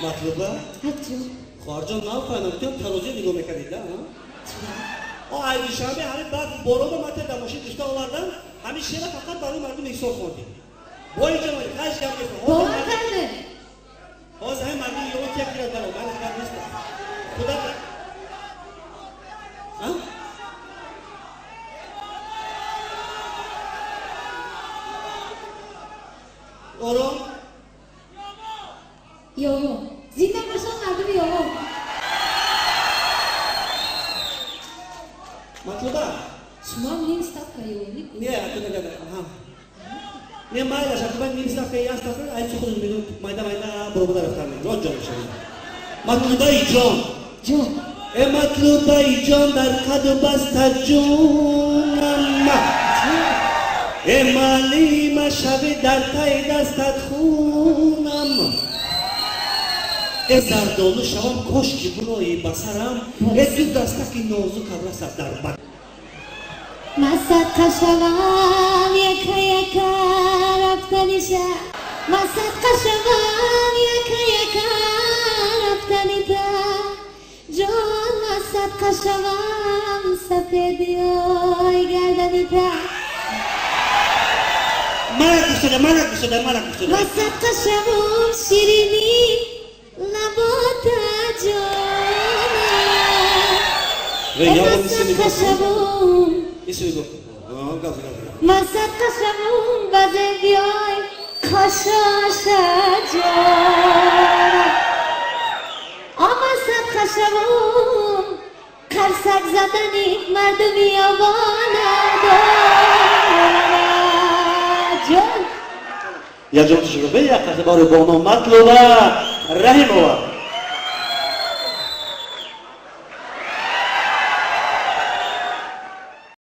مطلوبه؟ خارجان نمی‌فهمم تو تروزی نگاه می‌کنید نه؟ آیدی شنبه همین بعد بارو به متن دماشی داشته آوردن همین شعر فقط برای مردم احساس خوردیم وای جناب خش کرد باور کرده باز هم مردم یه وقت یک گرد دارم من خبر نیستم خدا ها؟ آرام یویو زیده باشم مردم یویو مطلوبه شما هم نیم ستاپ که یویو نه تو نگه ها نه مایل شد من نیم ستاپ که یه ستاپ که ایت خودم میگم مایدا برو بدار افتادم روز جان شد مطلوبه ای جان مطلوبه ای جان در قد بست جونم مالی مشوی در تای دستت خونم زردالو شوم کشکی برای بسرم دو دستکی نازو کبرست در بد مسد شوم یکا یکا رفتنی شا مسد شوم یکا رفتنی تا جان مسد شوم سفیدی های گردنی تا ملک بشده مسد شوم شیرینی لباتا جانا مسد شوم مسد شوم بزه بیای کاشاشا جانا مسد شوم قرصک زدنی مردمی آوانا دارا جان یا جان تجربه یک قطعه بار بانو مطلوبه رحمه